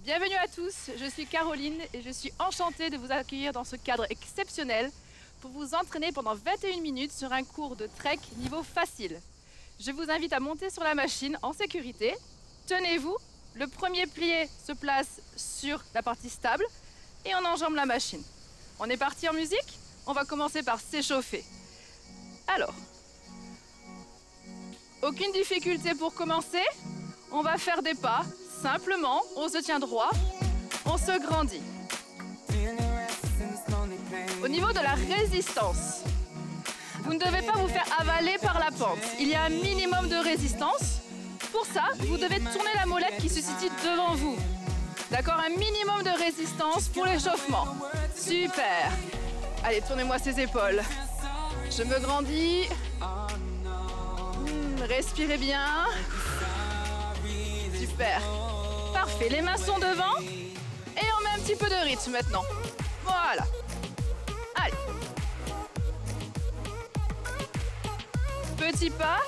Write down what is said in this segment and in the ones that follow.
Bienvenue à tous, je suis Caroline et je suis enchantée de vous accueillir dans ce cadre exceptionnel pour vous entraîner pendant 21 minutes sur un cours de trek niveau facile. Je vous invite à monter sur la machine en sécurité. Tenez-vous, le premier plié se place sur la partie stable et on enjambe la machine. On est parti en musique? On va commencer par s'échauffer. Alors, aucune difficulté pour commencer. On va faire des pas. Simplement, on se tient droit, on se grandit. Au niveau de la résistance, vous ne devez pas vous faire avaler par la pente. Il y a un minimum de résistance. Pour ça, vous devez tourner la molette qui se situe devant vous. D'accord? Un minimum de résistance pour l'échauffement. Super! Allez, tournez-moi ces épaules. Je me grandis. Respirez bien. Super. Parfait. Les mains sont devant. Et on met un petit peu de rythme maintenant. Voilà. Allez. Petit pas.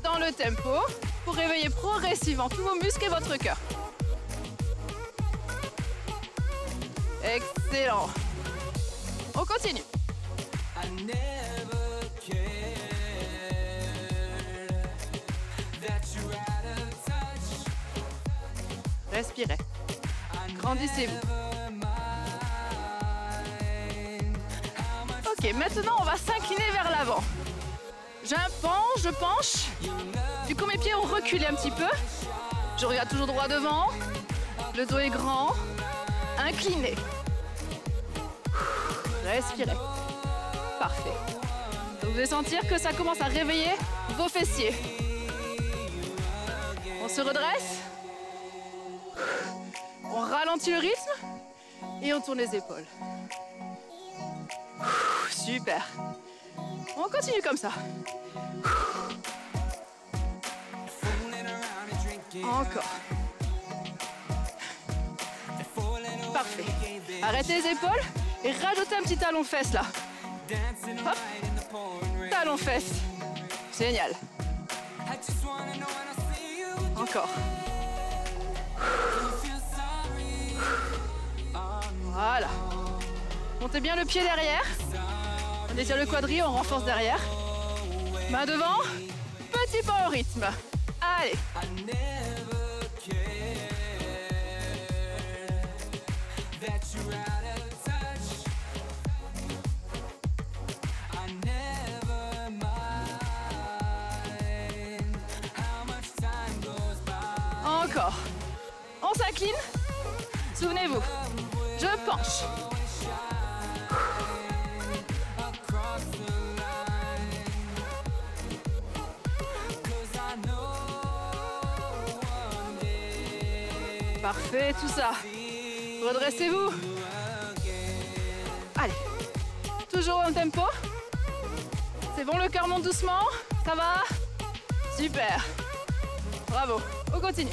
Dans le tempo. Pour réveiller progressivement tous vos muscles et votre cœur. Excellent. On continue. Respirez. Grandissez-vous. Ok, maintenant on va s'incliner vers l'avant. Je penche. Du coup mes pieds ont reculé un petit peu. Je regarde toujours droit devant. Le dos est grand. Incliné. Respirez. Parfait. Vous allez sentir que ça commence à réveiller vos fessiers. On se redresse. On ralentit le rythme et on tourne les épaules. Super. On continue comme ça. Encore. Parfait. Arrêtez les épaules et rajoutez un petit talon-fesse là. Hop. Talon-fesse. Génial. Encore. Voilà. Montez bien le pied derrière. On étire le quadri, on renforce derrière. Main devant. Petit pas au rythme. Allez. Encore. On s'incline. Souvenez-vous. Je penche. Parfait, tout ça. Redressez-vous. Allez. Toujours au tempo. C'est bon, le cœur monte doucement. Ça va? Super. Bravo. On continue.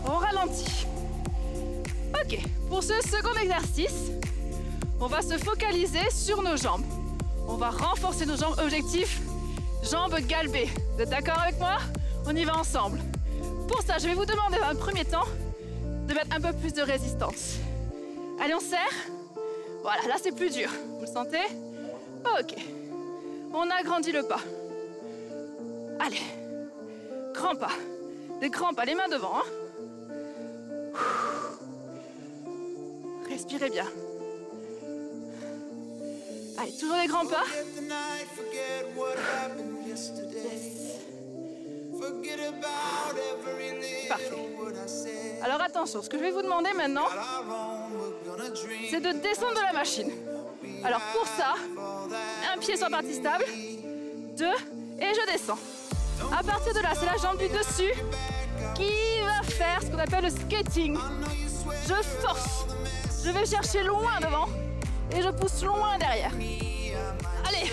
On ralentit. Ok, pour ce second exercice, on va se focaliser sur nos jambes. On va renforcer nos jambes. Objectif, jambes galbées. Vous êtes d'accord avec moi? On y va ensemble. Pour ça, je vais vous demander dans un premier temps de mettre un peu plus de résistance. Allez, on serre. Voilà, là c'est plus dur. Vous le sentez? Ok. On agrandit le pas. Allez. Grands pas. Des grands pas, les mains devant. Hein. Respirez bien. Allez, toujours des grands pas. Parfait. Alors attention, ce que je vais vous demander maintenant, c'est de descendre de la machine. Alors pour ça, un pied sur la partie stable, 2, et je descends. À partir de là, c'est la jambe du dessus qui va faire ce qu'on appelle le skating. Je force. Je vais chercher loin devant et je pousse loin derrière. Allez.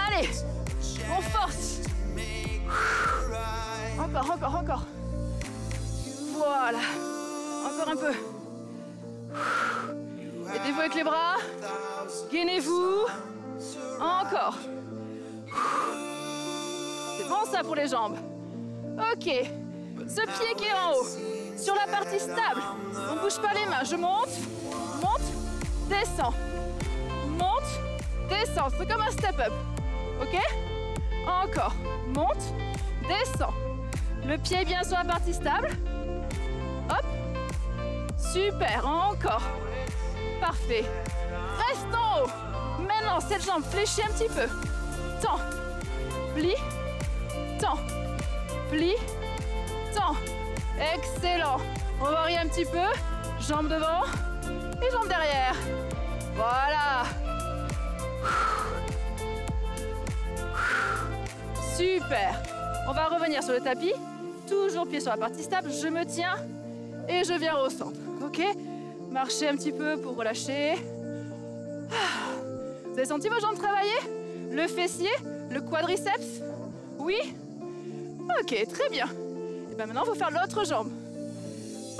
Allez. On force. Encore. Voilà. Encore un peu. Aidez-vous avec les bras. Gainez-vous. Encore. C'est bon ça pour les jambes. Ok. Ce pied qui est en haut, sur la partie stable. On ne bouge pas les mains. Je monte, descends. Monte, descends. C'est comme un step-up. Ok? Encore. Monte, descends. Le pied est bien sur la partie stable. Hop. Super. Encore. Parfait. Reste en haut. Maintenant, cette jambe fléchit un petit peu. Tends. Plie. Tends. Plie. Tends. Excellent. On varie un petit peu. Jambes devant et jambes derrière. Voilà. Super. On va revenir sur le tapis. Toujours pied sur la partie stable. Je me tiens et je viens au centre. Ok? Marchez un petit peu pour relâcher. Vous avez senti vos jambes travailler? Le fessier? Le quadriceps? Oui? Ok, très bien. Et bien maintenant, il faut faire l'autre jambe.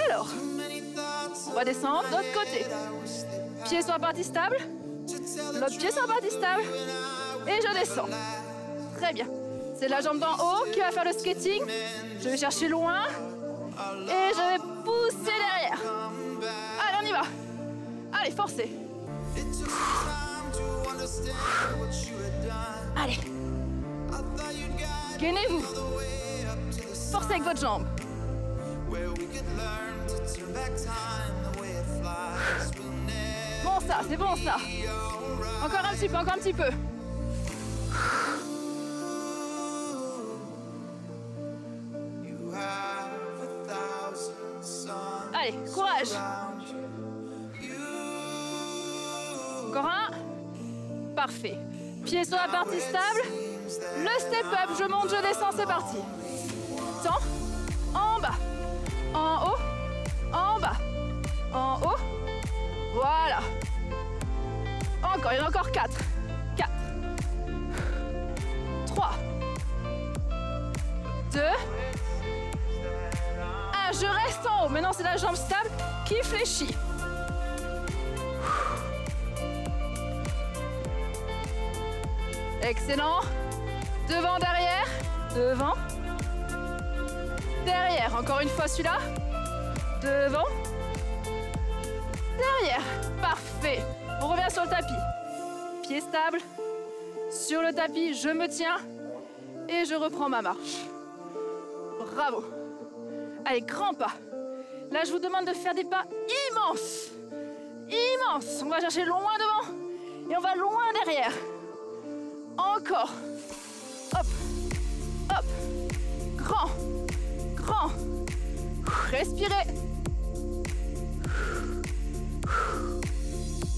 Alors, on va descendre de l'autre côté. Pied sur la partie stable. L'autre pied sur la partie stable. Et je descends. Très bien. C'est la jambe d'en haut qui va faire le skating. Je vais chercher loin. Et je vais pousser derrière. Allez, on y va. Allez, forcez. Allez. Gainez-vous. Forcez avec votre jambe. Bon ça, c'est bon ça. Encore un petit peu, encore un petit peu. Allez, courage. Encore un. Parfait. Pied sur la partie stable. Le step up, je monte, je descends, c'est parti. Tends. En bas. En haut. En bas. En haut. Voilà. Encore, il y en a encore 4. 4. 3. 2. 1. Je reste en haut. Maintenant, c'est la jambe stable qui fléchit. Excellent. Devant, derrière. Devant. Derrière. Encore une fois celui-là. Devant. Derrière. Parfait. On revient sur le tapis. Pied stable. Sur le tapis, je me tiens. Et je reprends ma marche. Bravo. Allez, grand pas. Là, je vous demande de faire des pas immenses. Immenses. On va chercher loin devant. Et on va loin derrière. Encore. Hop. Hop. Grand. Grand. Respirez.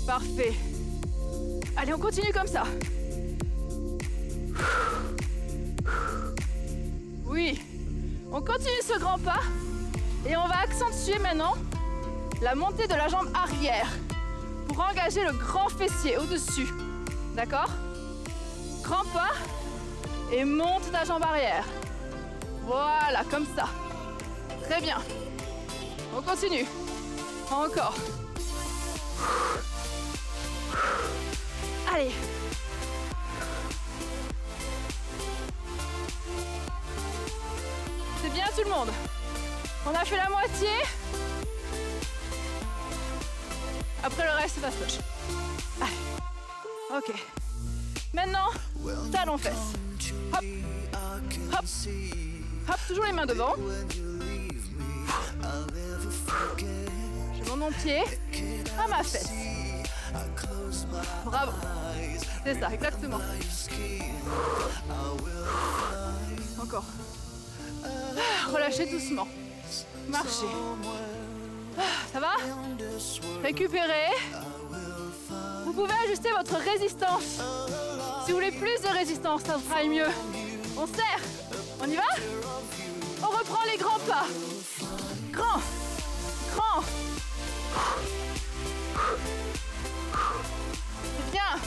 Parfait. Allez, on continue comme ça. Oui. On continue ce grand pas. Et on va accentuer maintenant la montée de la jambe arrière pour engager le grand fessier au-dessus. D'accord? Grand pas et monte ta jambe arrière. Voilà, comme ça. Très bien. On continue. Encore. Allez. C'est bien tout le monde. On a fait la moitié. Après le reste, c'est ta poche. Allez. Ok. Maintenant, talons fesses. Hop. Hop. Hop, toujours les mains devant. Je monte mon pied à ma fesse. Bravo. C'est ça, exactement. Encore. Relâchez doucement. Marchez. Ça va? Récupérez. Vous pouvez ajuster votre résistance. Si vous voulez plus de résistance, ça travaille mieux. On serre. On y va? On reprend les grands pas. Grand. Grand. C'est bien.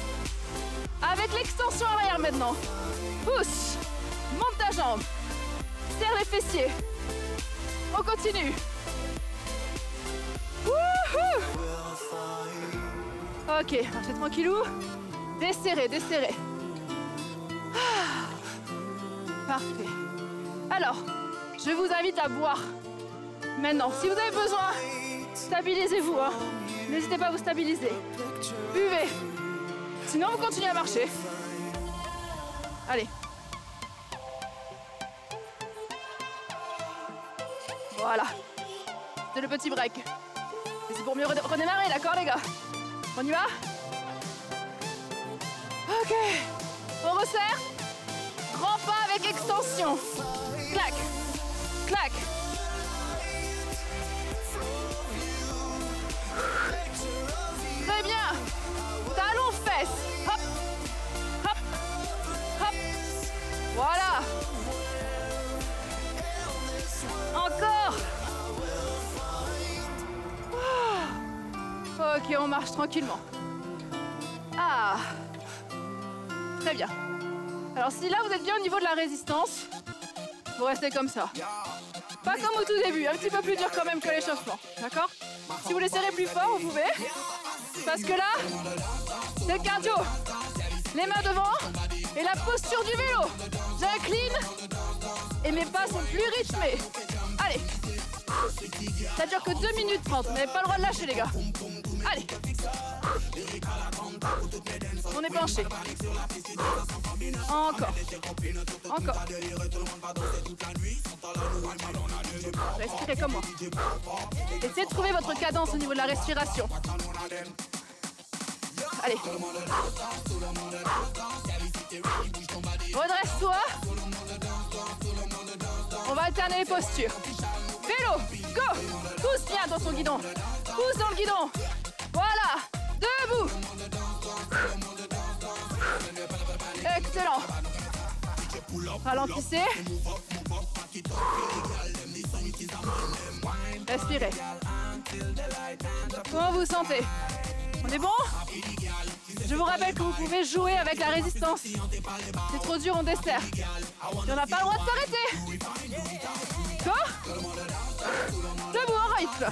Avec l'extension arrière maintenant. Pousse. Monte ta jambe. Serre les fessiers. On continue. Wouhou! Ok, marchez tranquillou. Desserrez, desserrez. Ah, parfait. Alors, je vous invite à boire. Maintenant, si vous avez besoin, stabilisez-vous. Hein. N'hésitez pas à vous stabiliser. Buvez. Sinon, vous continuez à marcher. Allez. Voilà. C'est le petit break. Et c'est pour mieux redémarrer, d'accord les gars? On y va? Ok. On resserre. Grand pas avec extension. Clac. Clac. Très bien. Talons fesses. Hop. Hop. Hop. Voilà. Encore. Ok, on marche tranquillement. Ah. Très bien. Alors si là vous êtes bien au niveau de la résistance, vous restez comme ça. Pas comme au tout début, un petit peu plus dur quand même que l'échauffement. D'accord? Si vous les serrez plus fort, vous pouvez. Parce que là, c'est le cardio. Les mains devant et la posture du vélo. J'incline et mes pas sont plus rythmés. Allez. Ça dure que 2 minutes 30. Vous n'avez pas le droit de lâcher les gars. Allez. On est penché. Encore. Encore. Respirez comme moi. Essayez de trouver votre cadence au niveau de la respiration. Allez. Redresse-toi. On va alterner les postures. Vélo, go. Pousse bien dans ton guidon. Pousse dans le guidon. Voilà. Debout. Excellent. Ralentissez. Respirez. Comment vous vous sentez? On est bon? Je vous rappelle que vous pouvez jouer avec la résistance. C'est trop dur, on dessert. Et on n'a pas le droit de s'arrêter. Go. Debout en rythme.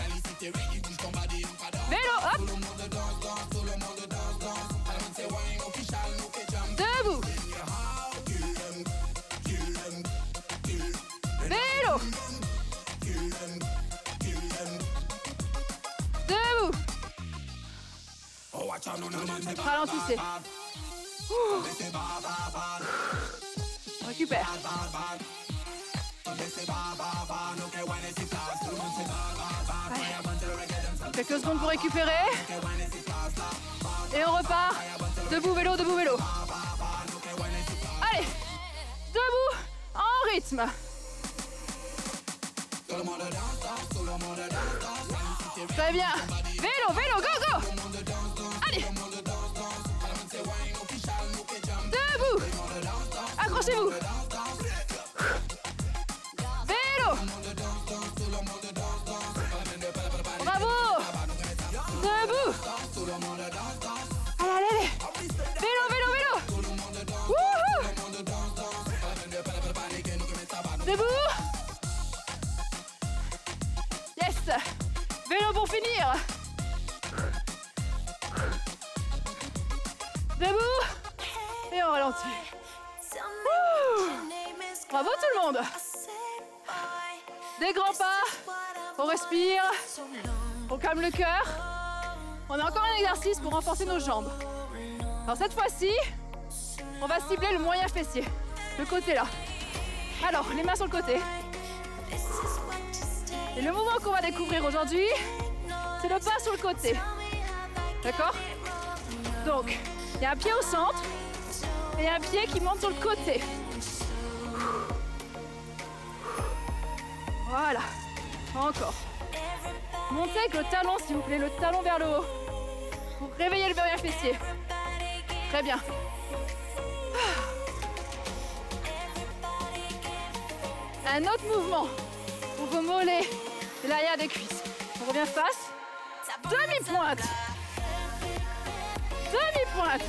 Vélo, hop. Debout. Vélo. Debout. Ralentissez. Ouh. Récupère. Ouais. Quelques secondes pour récupérer. Et on repart. Debout, vélo, debout, vélo. Allez. Debout, en rythme. Très bien. Vélo, vélo, go, go. Allez. Debout. Accrochez-vous. Vélo. Bravo. Debout. Allez, allez, allez. Vélo, vélo, vélo. Wouhou. Debout. Yes. Vélo pour finir. Debout. Et on ralentit. Ouh. Bravo tout le monde. Des grands pas. On respire. On calme le cœur. On a encore un exercice pour renforcer nos jambes. Alors cette fois-ci, on va cibler le moyen fessier. Le côté là. Alors, les mains sur le côté. Et le mouvement qu'on va découvrir aujourd'hui, c'est le pas sur le côté. D'accord? Donc, il y a un pied au centre et un pied qui monte sur le côté. Voilà. Encore. Montez avec le talon, s'il vous plaît, le talon vers le haut. Pour réveiller le moyen fessier. Très bien. Un autre mouvement pour vos mollets et l'arrière des cuisses. On revient face. Demi-pointe. Demi-pointe.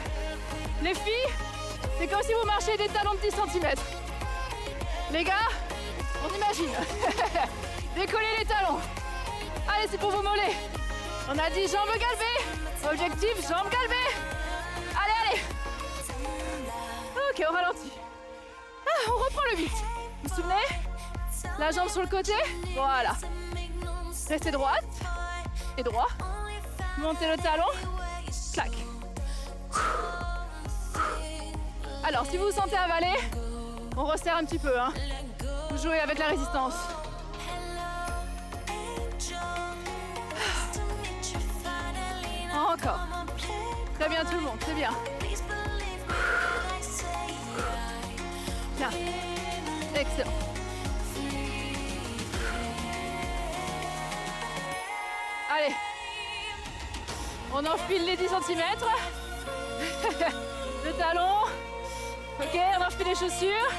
Les filles, c'est comme si vous marchiez des talons de 10 cm. Les gars, on imagine. Décollez les talons. Allez, c'est pour vos mollets. On a dit jambes galbées. Objectif, jambes galbées. Allez, allez. Ok, on ralentit. Ah, on reprend le 8. Vous vous souvenez? La jambe sur le côté. Voilà. Restez droite et droit. Montez le talon. Clac. Alors, si vous vous sentez avalé, on resserre un petit peu. Hein. Vous jouez avec la résistance. Encore. Très bien tout le monde, très bien. Bien. Excellent. Allez. On enfile les 10 cm. Le talon. Ok, on enfile les chaussures.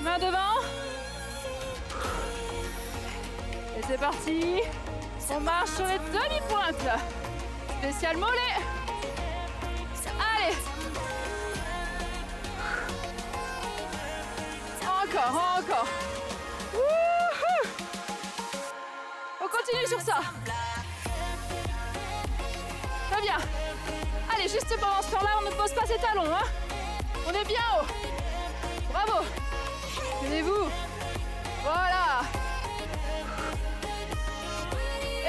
Main devant. Et c'est parti. On marche sur les demi-pointes. Spécial mollet. Allez. Encore, encore. Wouhou. On continue sur ça. Très bien. Allez, juste pendant ce temps-là, on ne pose pas ses talons. Hein. On est bien haut. Bravo. Tenez-vous. Voilà.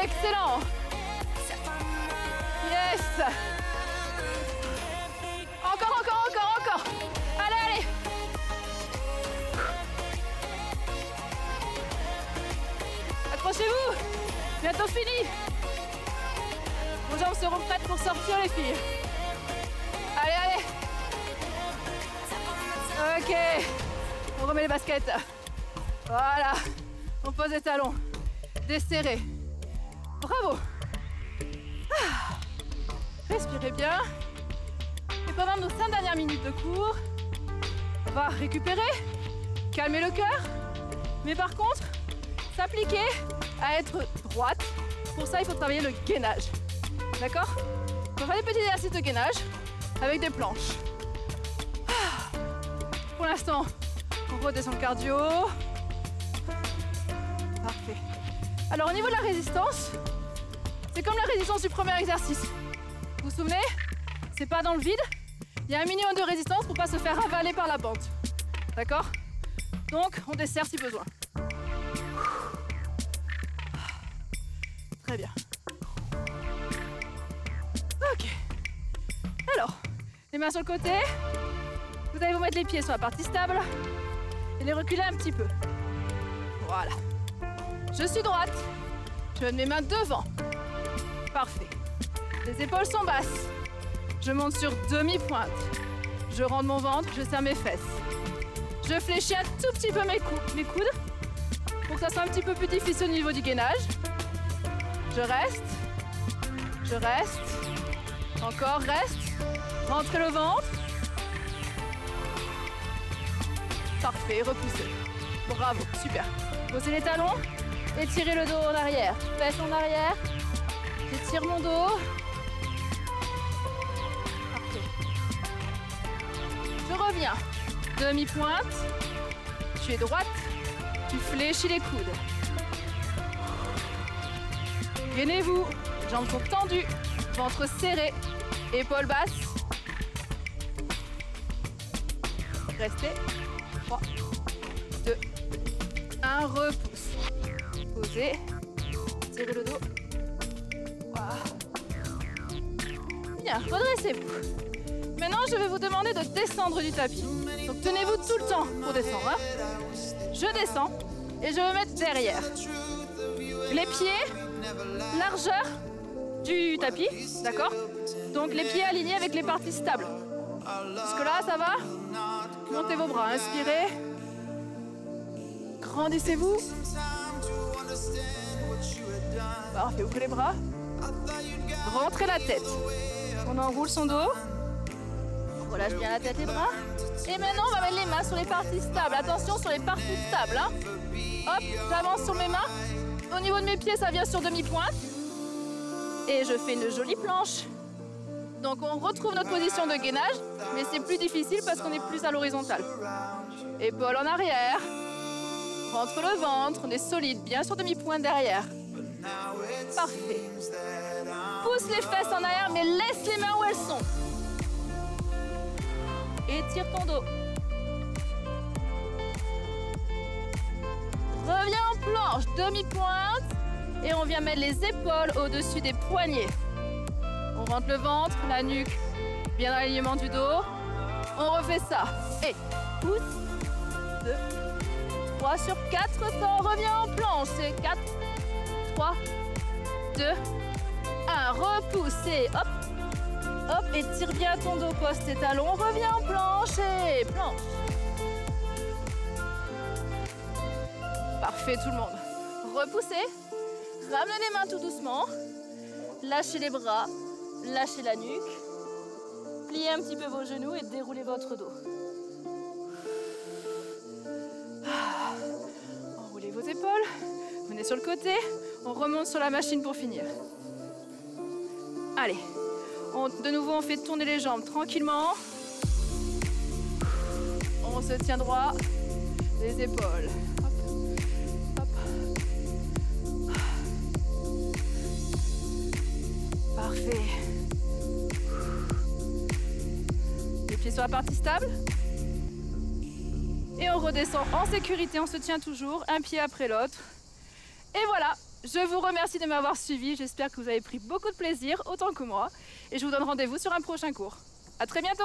Excellent. Yes. Encore, encore, encore, encore. Allez, allez. Accrochez-vous. Bientôt fini. Vos jambes seront prêtes pour sortir, les filles. Allez, allez. Ok. On remet les baskets. Voilà. On pose les talons. Desserrez. Bravo. Ah. Respirez bien. Et pendant nos 5 dernières minutes de cours, on va récupérer, calmer le cœur, mais par contre, s'appliquer à être droite. Pour ça, il faut travailler le gainage. D'accord? On va faire des petits exercices de gainage avec des planches. Ah. Pour l'instant, on redescend le cardio. Parfait. Alors, au niveau de la résistance, c'est comme la résistance du premier exercice. Vous vous souvenez? C'est pas dans le vide. Il y a un minimum de résistance pour pas se faire avaler par la pente. D'accord? Donc, on dessert si besoin. Très bien. Ok. Alors, les mains sur le côté. Vous allez vous mettre les pieds sur la partie stable et les reculer un petit peu. Voilà. Je suis droite. Je mets mes mains devant. Parfait. Les épaules sont basses. Je monte sur demi-pointe. Je rentre mon ventre, je serre mes fesses. Je fléchis un tout petit peu mes coudes pour que ça soit un petit peu plus difficile au niveau du gainage. Je reste. Je reste. Encore, reste. Rentrez le ventre. Parfait, repoussez. Bravo, super. Posez les talons. Étirez le dos en arrière. Fesses en arrière. J'étire mon dos. Parfait. Je reviens. Demi-pointe. Tu es droite. Tu fléchis les coudes. Gainez-vous. Jambes sont tendues. Ventre serré. Épaules basses. Restez. 3, 2, 1. Repousse. Posez. Tirez le dos. Voilà. Bien, redressez-vous. Maintenant, je vais vous demander de descendre du tapis. Donc, tenez-vous tout le temps pour descendre. Hein. Je descends et je vais me mettre derrière. Les pieds, largeur du tapis, d'accord? Donc, les pieds alignés avec les parties stables. Jusque-là, ça va? Montez vos bras, inspirez. Grandissez-vous. Parfait, ouvrez les bras. Rentrez la tête. On enroule son dos. On relâche bien la tête et les bras. Et maintenant, on va mettre les mains sur les parties stables. Attention sur les parties stables. Hein. Hop, j'avance sur mes mains. Au niveau de mes pieds, ça vient sur demi-pointe. Et je fais une jolie planche. Donc, on retrouve notre position de gainage, mais c'est plus difficile parce qu'on est plus à l'horizontale. Épaules en arrière. Rentre le ventre. On est solide, bien sur demi-pointe derrière. Parfait. pousse les fesses en arrière, mais laisse les mains où elles sont. Étire ton dos. Reviens en planche, demi-pointe. Et on vient mettre les épaules au-dessus des poignets. On rentre le ventre, la nuque, bien dans l'alignement du dos. On refait ça. Et pousse. 2, 3 sur 4. Ça revient en planche. C'est 4, 3, 2, 1. Repousse et hop. Hop, étire bien ton dos, pose tes talons. Reviens en planche et planche. Parfait tout le monde. Repoussez. Ramenez les mains tout doucement. Lâchez les bras. Lâchez la nuque. Pliez un petit peu vos genoux et déroulez votre dos. Enroulez vos épaules. Venez sur le côté. On remonte sur la machine pour finir. Allez. De nouveau, on fait tourner les jambes tranquillement. On se tient droit. Les épaules. Hop. Hop. Parfait. Les pieds sur la partie stable. Et on redescend en sécurité, on se tient toujours, un pied après l'autre. Et voilà, je vous remercie de m'avoir suivi. J'espère que vous avez pris beaucoup de plaisir, autant que moi. Et je vous donne rendez-vous sur un prochain cours. À très bientôt!